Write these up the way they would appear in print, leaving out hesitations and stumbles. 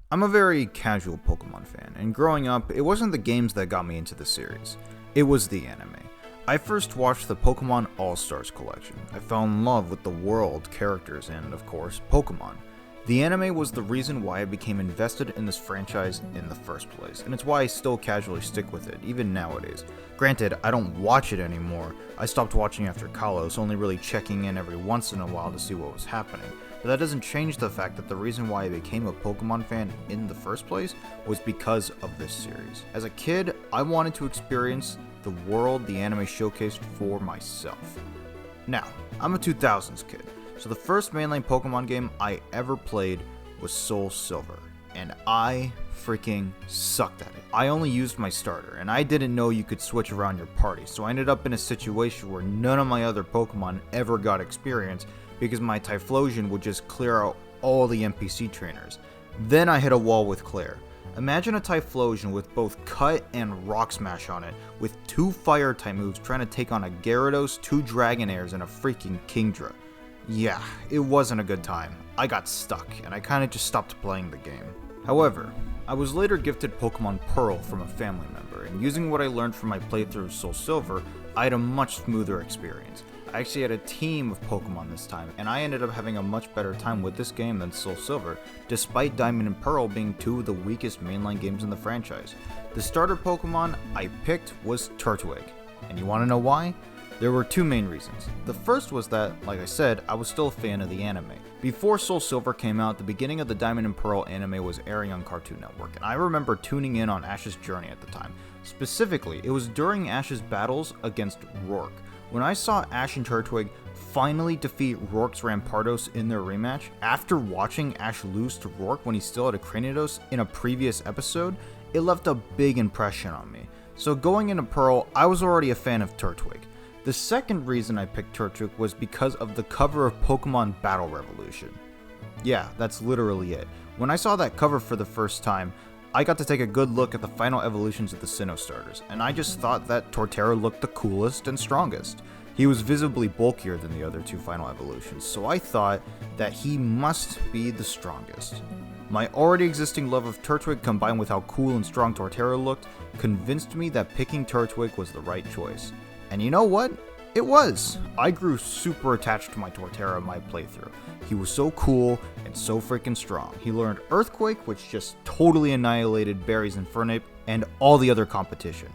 I'm a very casual Pokemon fan, and growing up, it wasn't the games that got me into the series. It was the anime. I first watched the Pokemon All-Stars collection. I fell in love with the world, characters, and, of course, Pokemon. The anime was the reason why I became invested in this franchise in the first place, and it's why I still casually stick with it, even nowadays. Granted, I don't watch it anymore. I stopped watching after Kalos, only really checking in every once in a while to see what was happening. But that doesn't change the fact that the reason why I became a Pokemon fan in the first place was because of this series. As a kid, I wanted to experience the world the anime showcased for myself. Now, I'm a 2000s kid, so the first mainline Pokemon game I ever played was Soul Silver, and I freaking sucked at it. I only used my starter, and I didn't know you could switch around your party, so I ended up in a situation where none of my other Pokemon ever got experience because my Typhlosion would just clear out all the NPC trainers. Then I hit a wall with Claire. Imagine a Typhlosion with both Cut and Rock Smash on it, with 2 Fire-type moves trying to take on a Gyarados, 2 Dragonairs, and a freaking Kingdra. Yeah, it wasn't a good time. I got stuck, and I kinda just stopped playing the game. However, I was later gifted Pokemon Pearl from a family member, and using what I learned from my playthrough of Soul Silver, I had a much smoother experience. I actually had a team of Pokemon this time, and I ended up having a much better time with this game than Soul Silver, despite Diamond and Pearl being 2 of the weakest mainline games in the franchise. The starter Pokemon I picked was Turtwig, and you wanna know why? There were 2 main reasons. The first was that, like I said, I was still a fan of the anime. Before Soul Silver came out, the beginning of the Diamond and Pearl anime was airing on Cartoon Network, and I remember tuning in on Ash's journey at the time. Specifically, it was during Ash's battles against Rourke. When I saw Ash and Turtwig finally defeat Rourke's Rampardos in their rematch, after watching Ash lose to Rourke when he still had a Cranidos in a previous episode, it left a big impression on me. So going into Pearl, I was already a fan of Turtwig. The second reason I picked Turtwig was because of the cover of Pokemon Battle Revolution. Yeah, that's literally it. When I saw that cover for the first time, I got to take a good look at the final evolutions of the Sinnoh starters, and I just thought that Torterra looked the coolest and strongest. He was visibly bulkier than the other 2 final evolutions, so I thought that he must be the strongest. My already existing love of Turtwig combined with how cool and strong Torterra looked convinced me that picking Turtwig was the right choice. And you know what? It was! I grew super attached to my Torterra in my playthrough. He was so cool and so freaking strong. He learned Earthquake, which just totally annihilated Barry's Infernape and all the other competition.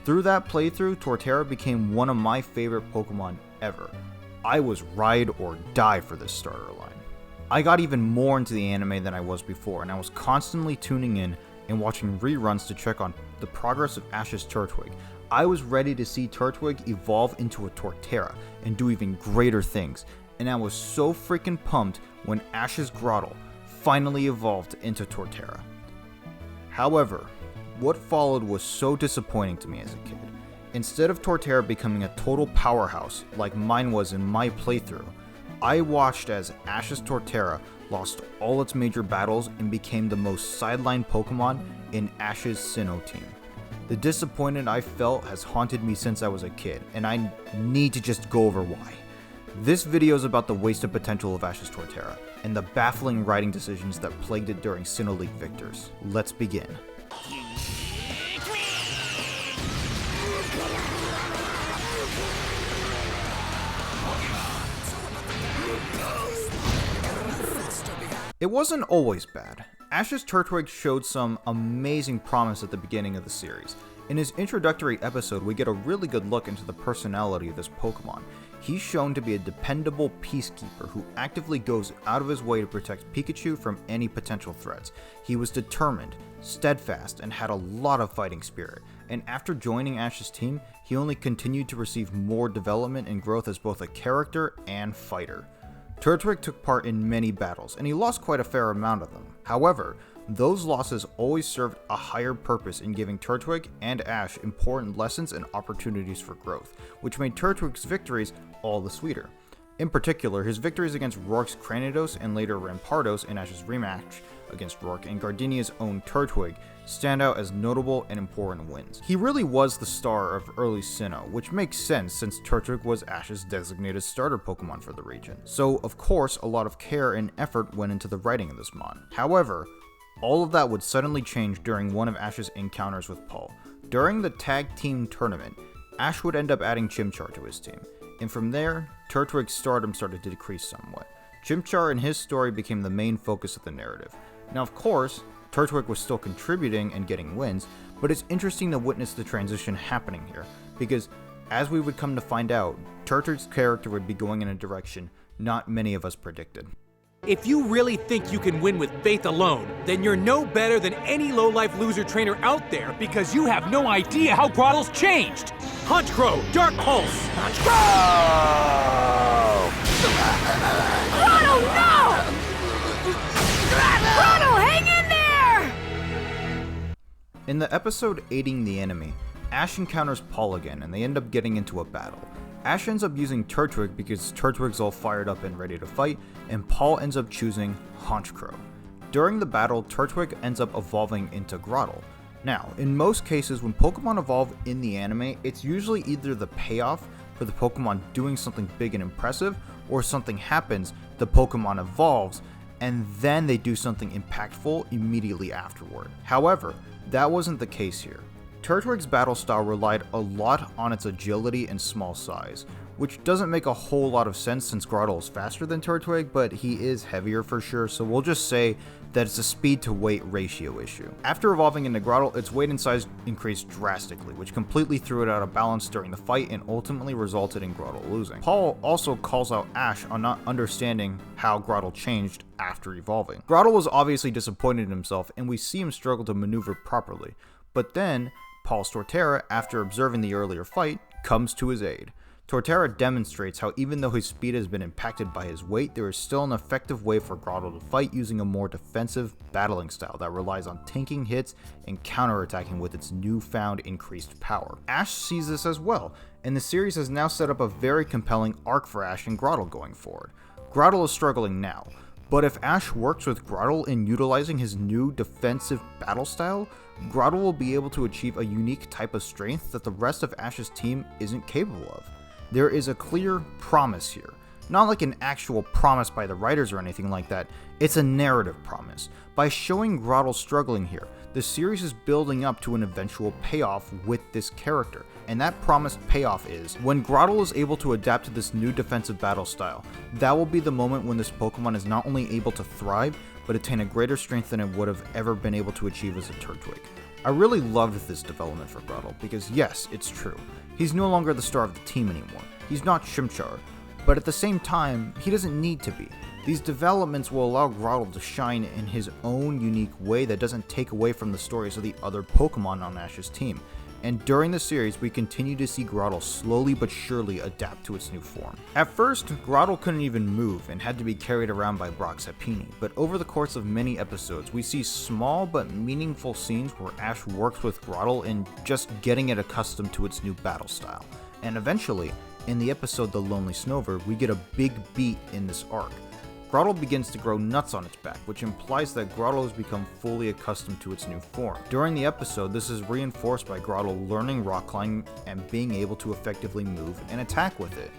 Through that playthrough, Torterra became one of my favorite Pokemon ever. I was ride or die for this starter line. I got even more into the anime than I was before, and I was constantly tuning in and watching reruns to check on the progress of Ash's Turtwig. I was ready to see Turtwig evolve into a Torterra and do even greater things, and I was so freaking pumped when Ash's Grottle finally evolved into Torterra. However, what followed was so disappointing to me as a kid. Instead of Torterra becoming a total powerhouse like mine was in my playthrough, I watched as Ash's Torterra lost all its major battles and became the most sidelined Pokemon in Ash's Sinnoh team. The disappointment I felt has haunted me since I was a kid, and I need to just go over why. This video is about the wasted potential of Ash's Torterra, and the baffling writing decisions that plagued it during Sinnoh League victors. Let's begin. It wasn't always bad. Ash's Turtwig showed some amazing promise at the beginning of the series. In his introductory episode, we get a really good look into the personality of this Pokemon. He's shown to be a dependable peacekeeper who actively goes out of his way to protect Pikachu from any potential threats. He was determined, steadfast, and had a lot of fighting spirit. And after joining Ash's team, he only continued to receive more development and growth as both a character and fighter. Turtwig took part in many battles, and he lost quite a fair amount of them. However, those losses always served a higher purpose in giving Turtwig and Ash important lessons and opportunities for growth, which made Turtwig's victories all the sweeter. In particular, his victories against Rourke's Cranidos and later Rampardos in Ash's rematch against Rourke and Gardenia's own Turtwig stand out as notable and important wins. He really was the star of early Sinnoh, which makes sense since Turtwig was Ash's designated starter Pokemon for the region. So, of course, a lot of care and effort went into the writing of this mon. However, All of that would suddenly change during one of Ash's encounters with Paul. During the tag team tournament, Ash would end up adding Chimchar to his team, and from there, Turtwig's stardom started to decrease somewhat. Chimchar and his story became the main focus of the narrative. Now of course, Turtwig was still contributing and getting wins, but it's interesting to witness the transition happening here, because as we would come to find out, Turtwig's character would be going in a direction not many of us predicted. If you really think you can win with faith alone, then you're no better than any low-life loser trainer out there because you have no idea how Grottle's changed! Honchkrow, Dark Pulse! Honchkrow! Grottle, no! Grottle, hang in there! In the episode Aiding the Enemy, Ash encounters Paul again and they end up getting into a battle. Ash ends up using Turtwig because Turtwig's all fired up and ready to fight, and Paul ends up choosing Honchkrow. During the battle, Turtwig ends up evolving into Grottle. Now, in most cases when Pokemon evolve in the anime, it's usually either the payoff for the Pokemon doing something big and impressive, or something happens, the Pokemon evolves, and then they do something impactful immediately afterward. However, that wasn't the case here. Turtwig's battle style relied a lot on its agility and small size, which doesn't make a whole lot of sense since Grottle is faster than Turtwig, but he is heavier for sure, so we'll just say that it's a speed to weight ratio issue. After evolving into Grottle, its weight and size increased drastically, which completely threw it out of balance during the fight and ultimately resulted in Grottle losing. Paul also calls out Ash on not understanding how Grottle changed after evolving. Grottle was obviously disappointed in himself, and we see him struggle to maneuver properly, but then Paul's Torterra, after observing the earlier fight, comes to his aid. Torterra demonstrates how even though his speed has been impacted by his weight, there is still an effective way for Grottle to fight using a more defensive battling style that relies on tanking hits and counterattacking with its newfound increased power. Ash sees this as well, and the series has now set up a very compelling arc for Ash and Grottle going forward. Grottle is struggling now, but if Ash works with Grottle in utilizing his new defensive battle style, Grottle will be able to achieve a unique type of strength that the rest of Ash's team isn't capable of. There is a clear promise here. Not like an actual promise by the writers or anything like that, it's a narrative promise. By showing Grottle struggling here, the series is building up to an eventual payoff with this character, and that promised payoff is, when Grottle is able to adapt to this new defensive battle style, that will be the moment when this Pokemon is not only able to thrive, but attain a greater strength than it would have ever been able to achieve as a Turtwig. I really loved this development for Grottle, because yes, it's true, he's no longer the star of the team anymore, he's not Chimchar, but at the same time, he doesn't need to be. These developments will allow Grottle to shine in his own unique way that doesn't take away from the stories of the other Pokemon on Ash's team. And during the series, we continue to see Grottle slowly but surely adapt to its new form. At first, Grottle couldn't even move and had to be carried around by Brock Sapini, but over the course of many episodes, we see small but meaningful scenes where Ash works with Grottle in just getting it accustomed to its new battle style. And eventually, in the episode The Lonely Snover, we get a big beat in this arc. Grottle begins to grow nuts on its back, which implies that Grottle has become fully accustomed to its new form. During the episode, this is reinforced by Grottle learning Rock Climb and being able to effectively move and attack with it.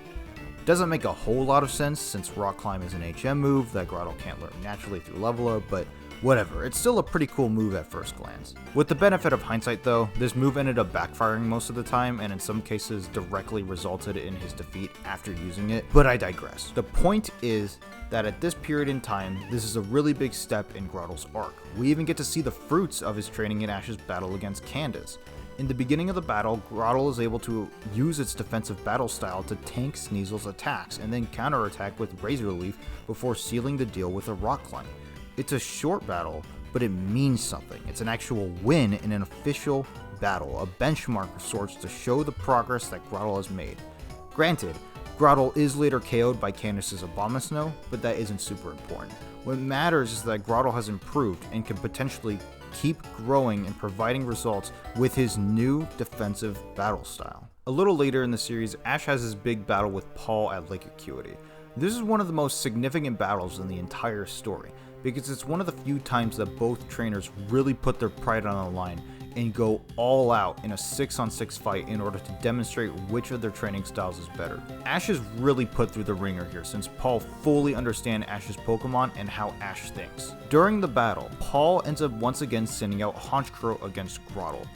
Doesn't make a whole lot of sense since Rock Climb is an HM move that Grottle can't learn naturally through level up, but whatever, it's still a pretty cool move at first glance. With the benefit of hindsight though, this move ended up backfiring most of the time and in some cases directly resulted in his defeat after using it, but I digress. The point is that at this period in time, this is a really big step in Grottle's arc. We even get to see the fruits of his training in Ash's battle against Candace. In the beginning of the battle, Grottle is able to use its defensive battle style to tank Sneasel's attacks and then counterattack with Razor Leaf before sealing the deal with a Rock Climb. It's a short battle, but it means something. It's an actual win in an official battle, a benchmark of sorts to show the progress that Grottle has made. Granted, Grottle is later KO'd by Candace's Abomasnow, but that isn't super important. What matters is that Grottle has improved and can potentially keep growing and providing results with his new defensive battle style. A little later in the series, Ash has his big battle with Paul at Lake Acuity. This is one of the most significant battles in the entire story, because it's one of the few times that both trainers really put their pride on the line and go all out in a 6-on-6 fight in order to demonstrate which of their training styles is better. Ash is really put through the ringer here since Paul fully understands Ash's Pokemon and how Ash thinks. During the battle, Paul ends up once again sending out Honchkrow against Grottle.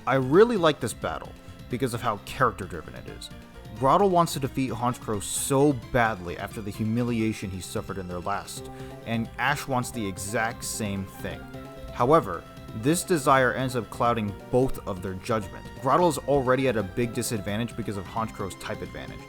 I really like this battle because of how character driven it is. Grottle wants to defeat Honchkrow so badly after the humiliation he suffered in their last, and Ash wants the exact same thing. However, this desire ends up clouding both of their judgment. Grottle is already at a big disadvantage because of Honchkrow's type advantage.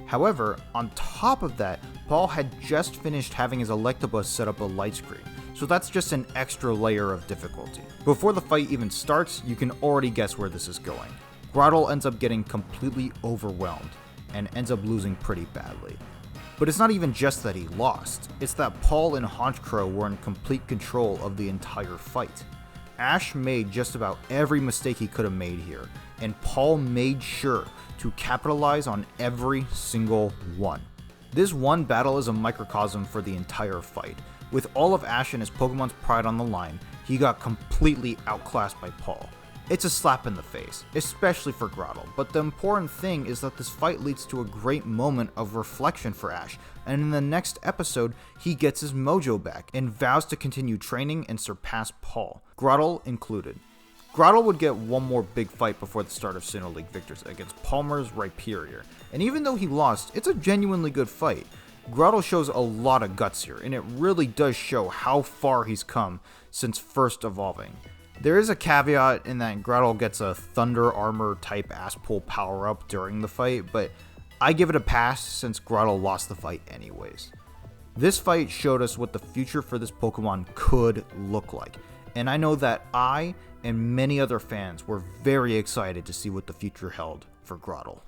However, on top of that, Paul had just finished having his Electabuzz set up a light screen, so that's just an extra layer of difficulty. Before the fight even starts, you can already guess where this is going. Grottle ends up getting completely overwhelmed and ends up losing pretty badly. But it's not even just that he lost, it's that Paul and Honchkrow were in complete control of the entire fight. Ash made just about every mistake he could have made here, and Paul made sure to capitalize on every single one. This one battle is a microcosm for the entire fight. With all of Ash and his Pokemon's pride on the line, he got completely outclassed by Paul. It's a slap in the face, especially for Grottle, but the important thing is that this fight leads to a great moment of reflection for Ash, and in the next episode, he gets his mojo back and vows to continue training and surpass Paul, Grottle included. Grottle would get one more big fight before the start of Sinnoh League Victors against Palmer's Rhyperior, and even though he lost, it's a genuinely good fight. Grottle shows a lot of guts here, and it really does show how far he's come since first evolving. There is a caveat in that Grottle gets a Thunder Armor type Ass-Pull power-up during the fight, but I give it a pass since Grottle lost the fight anyways. This fight showed us what the future for this Pokemon could look like, and I know that I and many other fans were very excited to see what the future held for Grottle.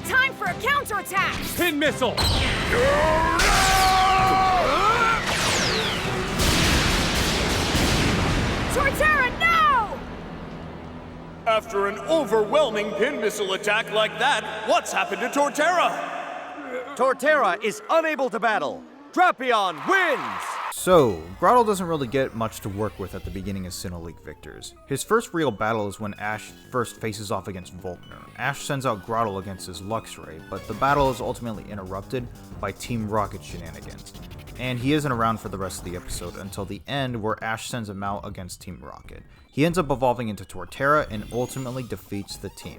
Time for a counterattack! Pin Missile! Torterra, no! After an overwhelming Pin Missile attack like that, what's happened to Torterra? Torterra is unable to battle. Drapion wins! So, Grottle doesn't really get much to work with at the beginning of Sinnoh League Victors. His first real battle is when Ash first faces off against Volkner. Ash sends out Grottle against his Luxray, but the battle is ultimately interrupted by Team Rocket shenanigans. And he isn't around for the rest of the episode until the end where Ash sends him out against Team Rocket. He ends up evolving into Torterra and ultimately defeats the team.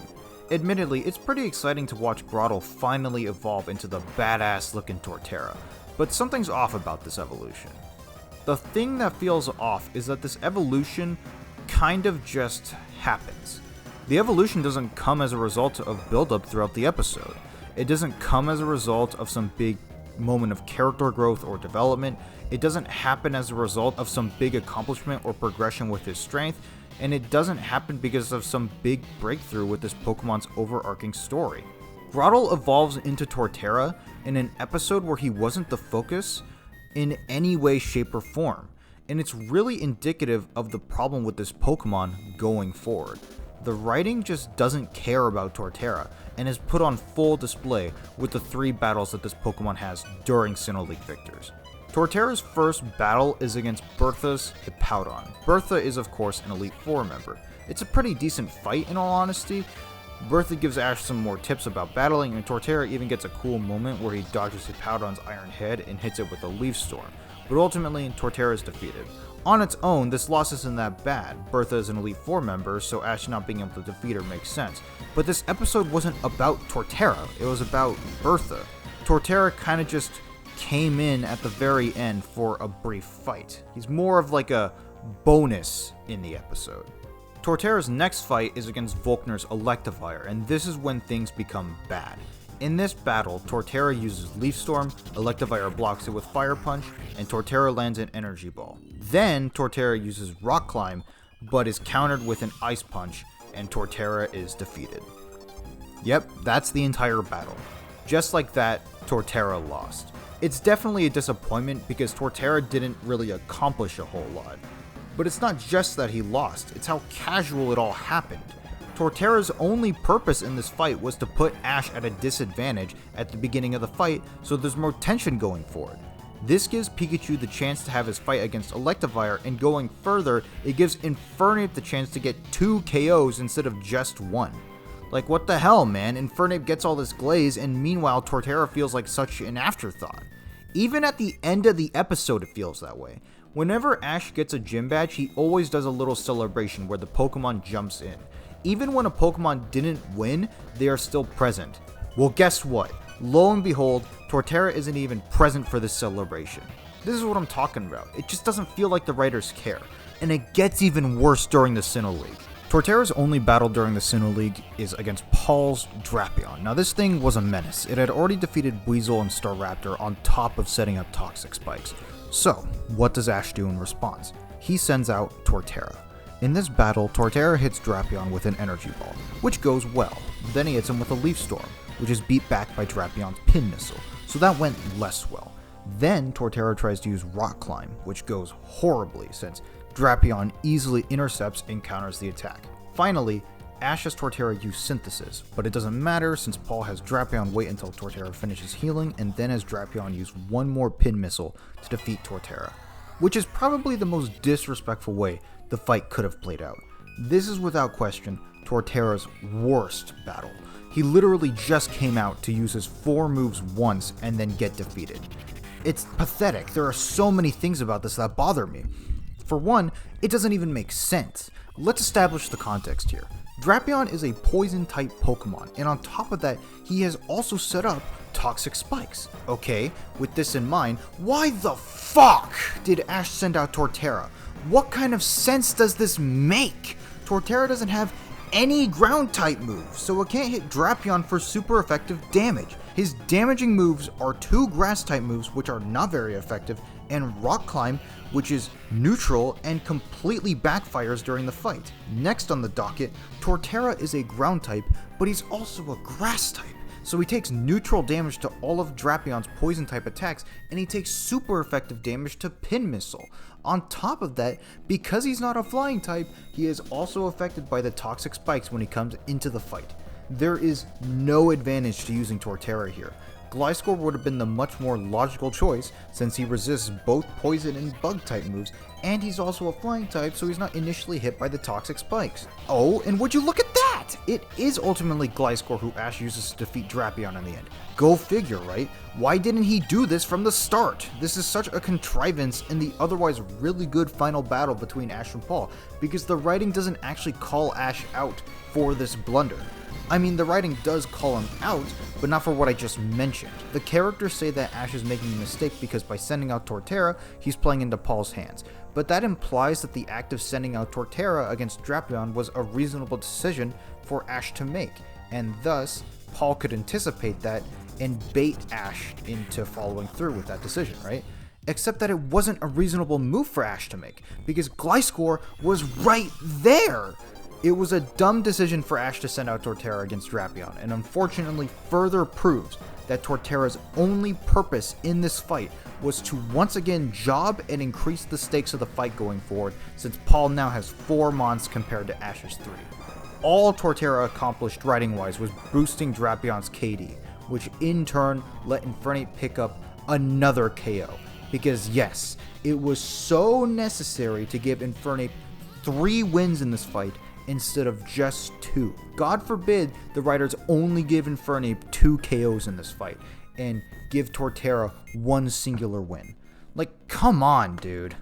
Admittedly, it's pretty exciting to watch Grottle finally evolve into the badass looking Torterra, but something's off about this evolution. The thing that feels off is that this evolution kind of just happens. The evolution doesn't come as a result of build-up throughout the episode. It doesn't come as a result of some big moment of character growth or development. It doesn't happen as a result of some big accomplishment or progression with his strength, and it doesn't happen because of some big breakthrough with this Pokemon's overarching story. Grottle evolves into Torterra in an episode where he wasn't the focus in any way, shape, or form, and it's really indicative of the problem with this Pokemon going forward. The writing just doesn't care about Torterra, and is put on full display with the 3 battles that this Pokemon has during Sinnoh League Victors. Torterra's first battle is against Bertha's Hippowdon. Bertha is of course an Elite Four member. It's a pretty decent fight in all honesty. Bertha gives Ash some more tips about battling, and Torterra even gets a cool moment where he dodges Hippowdon's Iron Head and hits it with a Leaf Storm, but ultimately Torterra is defeated. On its own, this loss isn't that bad. Bertha is an Elite Four member, so Ash not being able to defeat her makes sense. But this episode wasn't about Torterra, it was about Bertha. Torterra kind of just came in at the very end for a brief fight. He's more of like a bonus in the episode. Torterra's next fight is against Volkner's Electivire, and this is when things become bad. In this battle, Torterra uses Leaf Storm, Electivire blocks it with Fire Punch, and Torterra lands an Energy Ball. Then, Torterra uses Rock Climb, but is countered with an Ice Punch, and Torterra is defeated. Yep, that's the entire battle. Just like that, Torterra lost. It's definitely a disappointment because Torterra didn't really accomplish a whole lot. But it's not just that he lost, it's how casual it all happened. Torterra's only purpose in this fight was to put Ash at a disadvantage at the beginning of the fight so there's more tension going forward. This gives Pikachu the chance to have his fight against Electivire, and going further, it gives Infernape the chance to get 2 KOs instead of just 1. Like, what the hell, man? Infernape gets all this glaze, and meanwhile Torterra feels like such an afterthought. Even at the end of the episode it feels that way. Whenever Ash gets a gym badge, he always does a little celebration where the Pokemon jumps in. Even when a Pokemon didn't win, they are still present. Well, guess what? Lo and behold, Torterra isn't even present for this celebration. This is what I'm talking about. It just doesn't feel like the writers care. And it gets even worse during the Sinnoh League. Torterra's only battle during the Sinnoh League is against Paul's Drapion. Now this thing was a menace. It had already defeated Weasel and Staraptor on top of setting up toxic spikes. So, what does Ash do in response? He sends out Torterra. In this battle, Torterra hits Drapion with an energy ball, which goes well. Then he hits him with a Leaf Storm, which is beat back by Drapion's Pin Missile, so that went less well. Then Torterra tries to use Rock Climb, which goes horribly since Drapion easily intercepts and counters the attack. Finally, Ash has Torterra use Synthesis, but it doesn't matter since Paul has Drapion wait until Torterra finishes healing and then has Drapion use one more Pin Missile to defeat Torterra, which is probably the most disrespectful way the fight could have played out. This is without question Torterra's worst battle. He literally just came out to use his 4 moves once and then get defeated. It's pathetic. There are so many things about this that bother me. For one, it doesn't even make sense. Let's establish the context here. Drapion is a poison-type Pokemon, and on top of that, he has also set up toxic spikes. Okay, with this in mind, why the fuck did Ash send out Torterra? What kind of sense does this make? Torterra doesn't have any ground-type moves, so it can't hit Drapion for super effective damage. His damaging moves are 2 grass-type moves, which are not very effective, and Rock Climb, which is neutral and completely backfires during the fight. Next on the docket, Torterra is a ground type, but he's also a grass type. So he takes neutral damage to all of Drapion's poison type attacks, and he takes super effective damage to Pin Missile. On top of that, because he's not a flying type, he is also affected by the toxic spikes when he comes into the fight. There is no advantage to using Torterra here. Gliscor would have been the much more logical choice since he resists both poison and bug type moves, and he's also a flying type, so he's not initially hit by the toxic spikes. Oh, and would you look at that? It is ultimately Gliscor who Ash uses to defeat Drapion in the end. Go figure, right? Why didn't he do this from the start? This is such a contrivance in the otherwise really good final battle between Ash and Paul, because the writing doesn't actually call Ash out for this blunder. I mean, the writing does call him out, but not for what I just mentioned. The characters say that Ash is making a mistake because by sending out Torterra, he's playing into Paul's hands. But that implies that the act of sending out Torterra against Drapion was a reasonable decision for Ash to make, and thus, Paul could anticipate that and bait Ash into following through with that decision, right? Except that it wasn't a reasonable move for Ash to make, because Gliscor was right there! It was a dumb decision for Ash to send out Torterra against Drapion, and unfortunately further proves that Torterra's only purpose in this fight was to once again job and increase the stakes of the fight going forward, since Paul now has 4 Mons compared to Ash's 3. All Torterra accomplished writing-wise was boosting Drapion's KD, which in turn let Infernape pick up another KO, because yes, it was so necessary to give Infernape 3 wins in this fight, instead of just 2. God forbid the writers only give Infernape 2 KOs in this fight, and give Torterra 1 singular win. Like, come on, dude.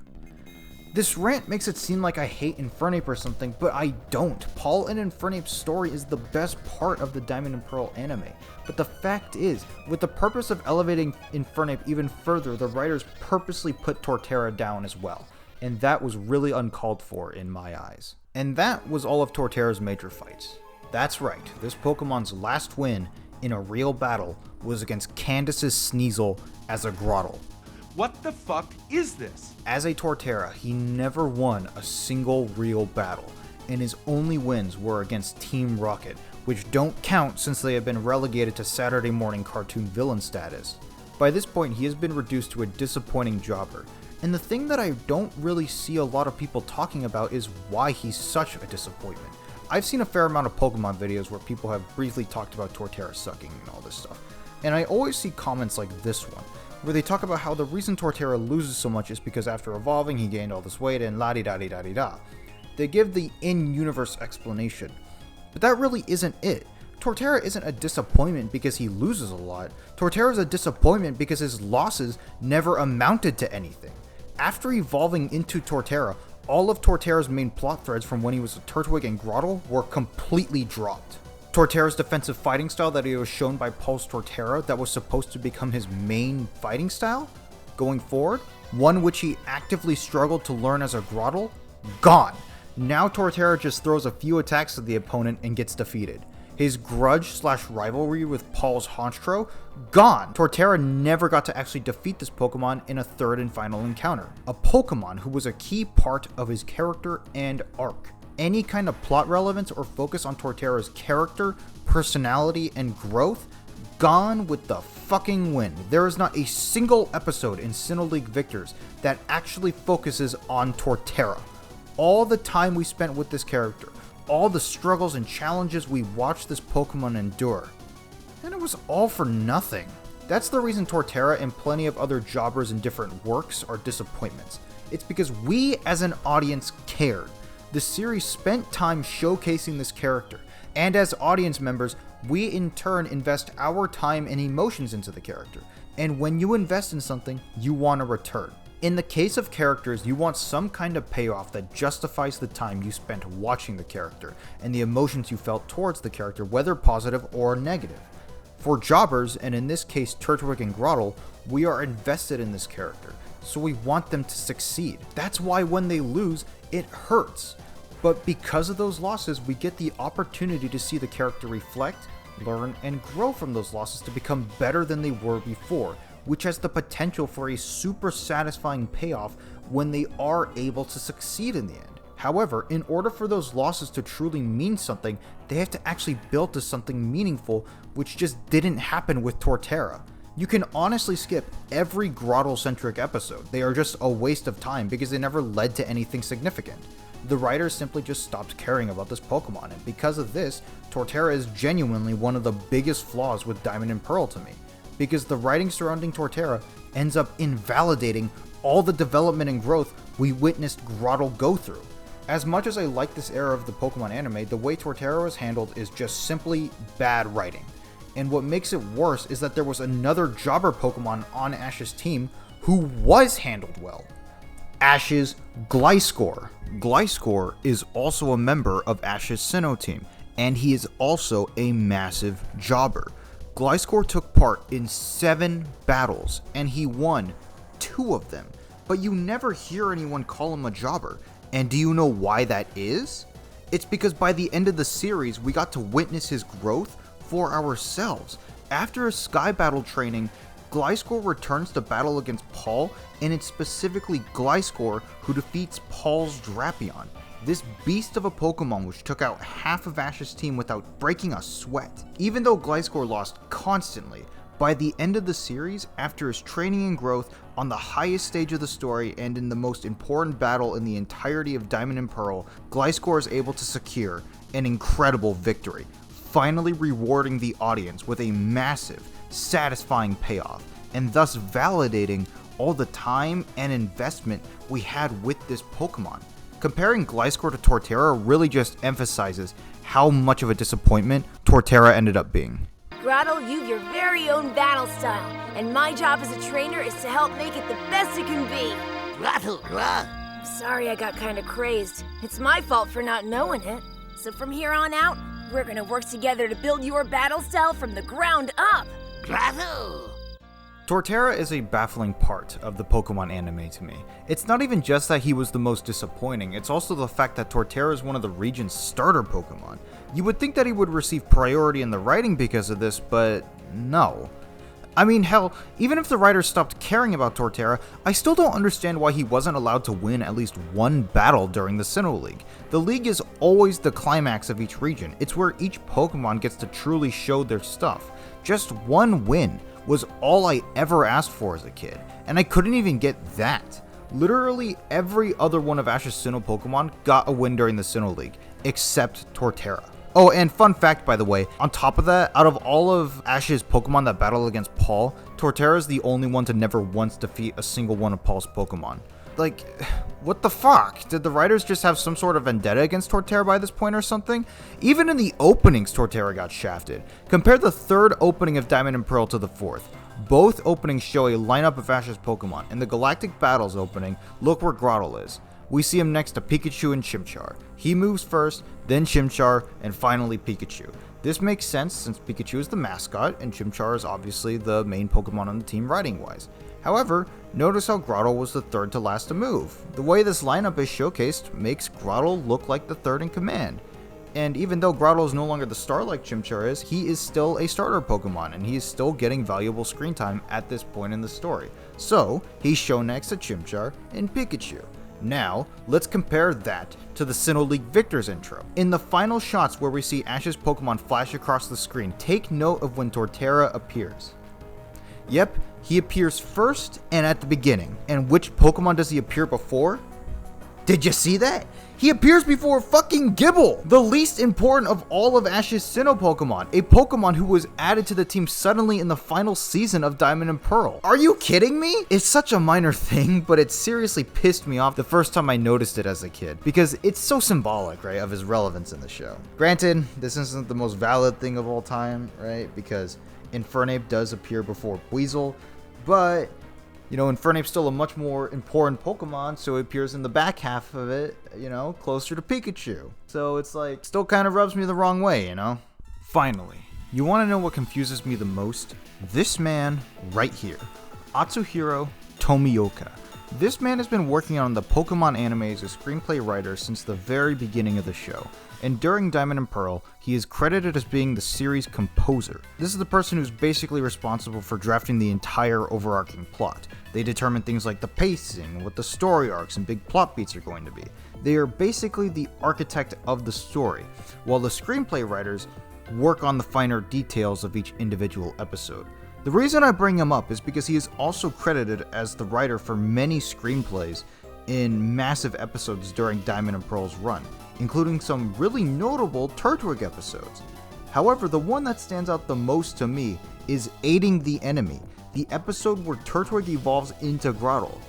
This rant makes it seem like I hate Infernape or something, but I don't. Paul and Infernape's story is the best part of the Diamond and Pearl anime. But the fact is, with the purpose of elevating Infernape even further, the writers purposely put Torterra down as well. And that was really uncalled for in my eyes. And that was all of Torterra's major fights. That's right, this Pokemon's last win in a real battle was against Candace's Sneasel as a Grottle. What the fuck is this? As a Torterra, he never won a single real battle, and his only wins were against Team Rocket, which don't count since they have been relegated to Saturday morning cartoon villain status. By this point, he has been reduced to a disappointing jobber. And the thing that I don't really see a lot of people talking about is why he's such a disappointment. I've seen a fair amount of Pokemon videos where people have briefly talked about Torterra sucking and all this stuff, and I always see comments like this one, where they talk about how the reason Torterra loses so much is because after evolving he gained all this weight and la-di-da-di-da-di-da. They give the in-universe explanation, but that really isn't it. Torterra isn't a disappointment because he loses a lot. Torterra is a disappointment because his losses never amounted to anything. After evolving into Torterra, all of Torterra's main plot threads from when he was a Turtwig and Grotle were completely dropped. Torterra's defensive fighting style that he was shown by Pulse Torterra that was supposed to become his main fighting style going forward, one which he actively struggled to learn as a Grotle, gone. Now Torterra just throws a few attacks at the opponent and gets defeated. His grudge/rivalry with Paul's Honchkrow, gone. Torterra never got to actually defeat this Pokemon in a third and final encounter. A Pokemon who was a key part of his character and arc. Any kind of plot relevance or focus on Torterra's character, personality, and growth, gone with the fucking wind. There is not a single episode in Sinnoh League Victors that actually focuses on Torterra. All the time we spent with this character, all the struggles and challenges we watched this Pokemon endure, and it was all for nothing. That's the reason Torterra and plenty of other jobbers in different works are disappointments. It's because we as an audience cared. The series spent time showcasing this character, and as audience members, we in turn invest our time and emotions into the character. And when you invest in something, you want a return. In the case of characters, you want some kind of payoff that justifies the time you spent watching the character and the emotions you felt towards the character, whether positive or negative. For jobbers, and in this case Turtwig and Grotle, we are invested in this character, so we want them to succeed. That's why when they lose, it hurts. But because of those losses, we get the opportunity to see the character reflect, learn, and grow from those losses to become better than they were before, which has the potential for a super satisfying payoff when they are able to succeed in the end. However, in order for those losses to truly mean something, they have to actually build to something meaningful, which just didn't happen with Torterra. You can honestly skip every Grotle-centric episode. They are just a waste of time because they never led to anything significant. The writers simply just stopped caring about this Pokemon, and because of this, Torterra is genuinely one of the biggest flaws with Diamond and Pearl to me, because the writing surrounding Torterra ends up invalidating all the development and growth we witnessed Grotle go through. As much as I like this era of the Pokemon anime, the way Torterra was handled is just simply bad writing. And what makes it worse is that there was another jobber Pokemon on Ash's team who was handled well. Ash's Gliscor. Gliscor is also a member of Ash's Sinnoh team, and he is also a massive jobber. Gliscor took part in 7 battles, and he won 2 of them, but you never hear anyone call him a jobber. And do you know why that is? It's because by the end of the series, we got to witness his growth for ourselves. After his Sky Battle training, Gliscor returns to battle against Paul, and it's specifically Gliscor who defeats Paul's Drapion. This beast of a Pokemon which took out half of Ash's team without breaking a sweat. Even though Gliscor lost constantly, by the end of the series, after his training and growth on the highest stage of the story and in the most important battle in the entirety of Diamond and Pearl, Gliscor is able to secure an incredible victory, finally rewarding the audience with a massive, satisfying payoff, and thus validating all the time and investment we had with this Pokemon. Comparing Gliscor to Torterra really just emphasizes how much of a disappointment Torterra ended up being. Grotle, you've your very own battle style, and my job as a trainer is to help make it the best it can be. Grotle. I'm sorry I got kinda crazed. It's my fault for not knowing it. So from here on out, we're gonna work together to build your battle style from the ground up. Grotle. Torterra is a baffling part of the Pokemon anime to me. It's not even just that he was the most disappointing, it's also the fact that Torterra is one of the region's starter Pokemon. You would think that he would receive priority in the writing because of this, but no. I mean, hell, even if the writers stopped caring about Torterra, I still don't understand why he wasn't allowed to win at least one battle during the Sinnoh League. The league is always the climax of each region. It's where each Pokemon gets to truly show their stuff. Just one win was all I ever asked for as a kid, and I couldn't even get that. Literally every other one of Ash's Sinnoh Pokemon got a win during the Sinnoh League, except Torterra. Oh, and fun fact, by the way, on top of that, out of all of Ash's Pokemon that battle against Paul, Torterra is the only one to never once defeat a single one of Paul's Pokemon. Like, what the fuck? Did the writers just have some sort of vendetta against Torterra by this point or something? Even in the openings, Torterra got shafted. Compare the third opening of Diamond and Pearl to the fourth. Both openings show a lineup of Ash's Pokemon. In the Galactic Battles opening, look where Grottle is. We see him next to Pikachu and Chimchar. He moves first, then Chimchar, and finally Pikachu. This makes sense since Pikachu is the mascot, and Chimchar is obviously the main Pokemon on the team riding-wise. However, notice how Grottle was the third to last to move. The way this lineup is showcased makes Grottle look like the third in command. And even though Grottle is no longer the star like Chimchar is, he is still a starter Pokemon, and he is still getting valuable screen time at this point in the story. So, he's shown next to Chimchar and Pikachu. Now, let's compare that to the Sinnoh League Victor's intro. In the final shots where we see Ash's Pokemon flash across the screen, take note of when Torterra appears. Yep, he appears first and at the beginning. And which Pokemon does he appear before? Did you see that? He appears before fucking Gible, the least important of all of Ash's Sinnoh Pokemon, a Pokemon who was added to the team suddenly in the final season of Diamond and Pearl. Are you kidding me? It's such a minor thing, but it seriously pissed me off the first time I noticed it as a kid, because it's so symbolic, right, of his relevance in the show. Granted, this isn't the most valid thing of all time, right, because Infernape does appear before Weasel, but you know, Infernape's still a much more important Pokemon, so it appears in the back half of it, you know, closer to Pikachu. So it's like, still kind of rubs me the wrong way, you know? Finally, you want to know what confuses me the most? This man right here, Atsuhiro Tomioka. This man has been working on the Pokemon anime as a screenplay writer since the very beginning of the show. And during Diamond and Pearl, he is credited as being the series composer. This is the person who's basically responsible for drafting the entire overarching plot. They determine things like the pacing, what the story arcs and big plot beats are going to be. They are basically the architect of the story, while the screenplay writers work on the finer details of each individual episode. The reason I bring him up is because he is also credited as the writer for many screenplays in massive episodes during Diamond and Pearl's run, including some really notable Turtwig episodes. However, the one that stands out the most to me is Aiding the Enemy, the episode where Turtwig evolves into Grottle.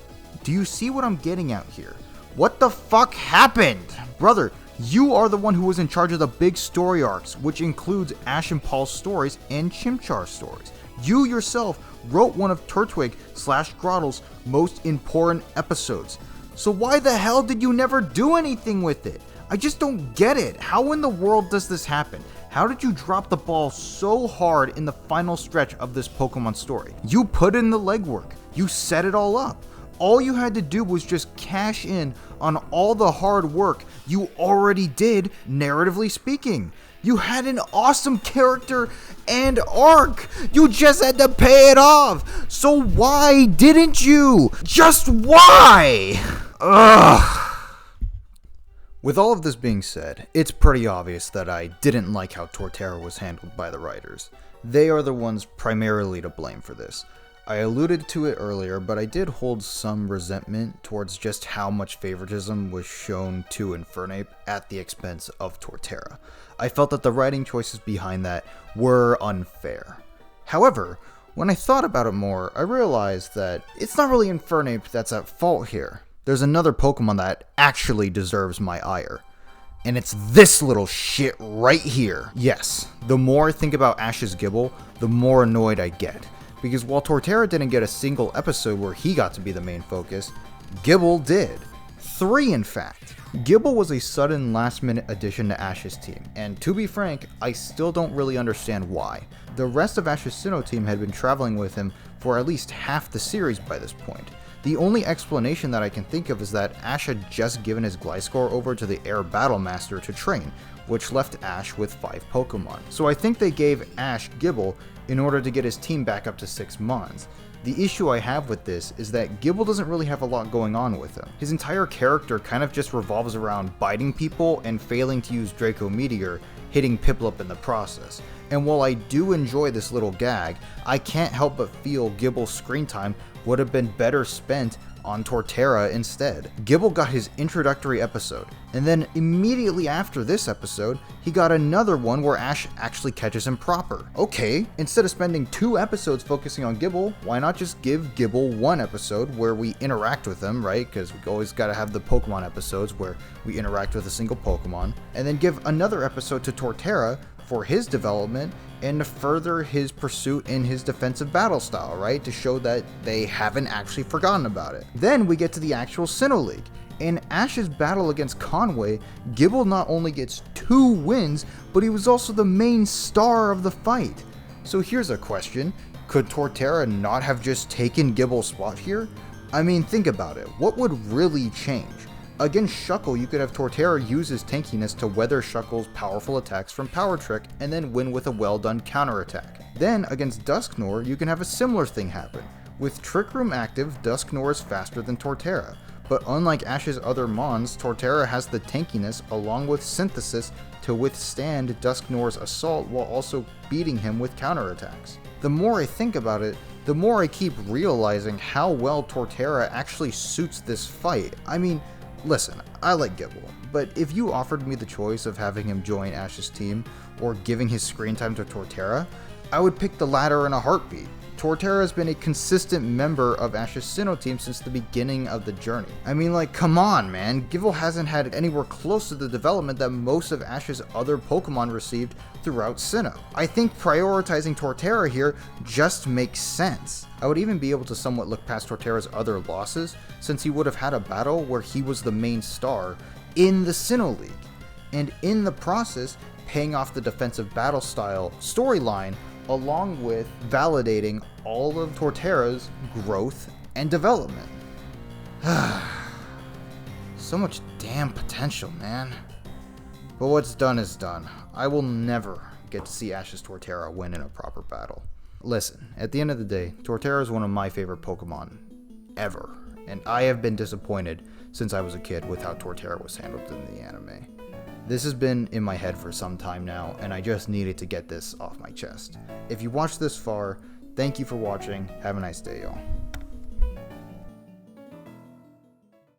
Do you see what I'm getting at here? What the fuck happened? Brother, you are the one who was in charge of the big story arcs, which includes Ash and Paul's stories and Chimchar's stories. You yourself wrote one of Turtwig/Grottle's most important episodes. So why the hell did you never do anything with it? I just don't get it. How in the world does this happen? How did you drop the ball so hard in the final stretch of this Pokemon story? You put in the legwork. You set it all up. All you had to do was just cash in on all the hard work you already did, narratively speaking. You had an awesome character and arc. You just had to pay it off. So why didn't you? Just why? Ugh. With all of this being said, it's pretty obvious that I didn't like how Torterra was handled by the writers. They are the ones primarily to blame for this. I alluded to it earlier, but I did hold some resentment towards just how much favoritism was shown to Infernape at the expense of Torterra. I felt that the writing choices behind that were unfair. However, when I thought about it more, I realized that it's not really Infernape that's at fault here. There's another Pokemon that actually deserves my ire. And it's this little shit right here. Yes, the more I think about Ash's Gible, the more annoyed I get. Because while Torterra didn't get a single episode where he got to be the main focus, Gible did. 3 in fact. Gible was a sudden last-minute addition to Ash's team, and to be frank, I still don't really understand why. The rest of Ash's Sinnoh team had been traveling with him for at least half the series by this point. The only explanation that I can think of is that Ash had just given his Gliscor over to the Air Battle Master to train, which left Ash with 5 Pokemon. So I think they gave Ash Gible in order to get his team back up to 6 Mons. The issue I have with this is that Gible doesn't really have a lot going on with him. His entire character kind of just revolves around biting people and failing to use Draco Meteor, hitting Piplup in the process. And while I do enjoy this little gag, I can't help but feel Gible's screen time would have been better spent on Torterra instead. Gible got his introductory episode, and then immediately after this episode, he got another one where Ash actually catches him proper. Okay, instead of spending 2 episodes focusing on Gible, why not just give Gible 1 episode where we interact with him, right? Because we always gotta have the Pokemon episodes where we interact with a single Pokemon, and then give another episode to Torterra for his development and to further his pursuit in his defensive battle style, right? To show that they haven't actually forgotten about it. Then we get to the actual Sinnoh League. In Ash's battle against Conway, Gible not only gets 2 wins, but he was also the main star of the fight. So here's a question. Could Torterra not have just taken Gible's spot here? I mean, think about it. What would really change? Against Shuckle, you could have Torterra use his tankiness to weather Shuckle's powerful attacks from Power Trick and then win with a well-done counterattack. Then, against Dusknoir, you can have a similar thing happen. With Trick Room active, Dusknoir is faster than Torterra, but unlike Ash's other Mons, Torterra has the tankiness along with Synthesis to withstand Dusknoir's assault while also beating him with counterattacks. The more I think about it, the more I keep realizing how well Torterra actually suits this fight. I mean, listen, I like Gible, but if you offered me the choice of having him join Ash's team or giving his screen time to Torterra, I would pick the latter in a heartbeat. Torterra has been a consistent member of Ash's Sinnoh team since the beginning of the journey. I mean, like, come on, man. Gible hasn't had anywhere close to the development that most of Ash's other Pokemon received throughout Sinnoh. I think prioritizing Torterra here just makes sense. I would even be able to somewhat look past Torterra's other losses, since he would have had a battle where he was the main star in the Sinnoh League, and in the process, paying off the defensive battle style storyline along with validating all of Torterra's growth and development. So much damn potential, man. But what's done is done. I will never get to see Ash's Torterra win in a proper battle. Listen, at the end of the day, Torterra is one of my favorite Pokemon ever, and I have been disappointed since I was a kid with how Torterra was handled in the anime. This has been in my head for some time now, and I just needed to get this off my chest. If you watched this far, thank you for watching. Have a nice day, y'all.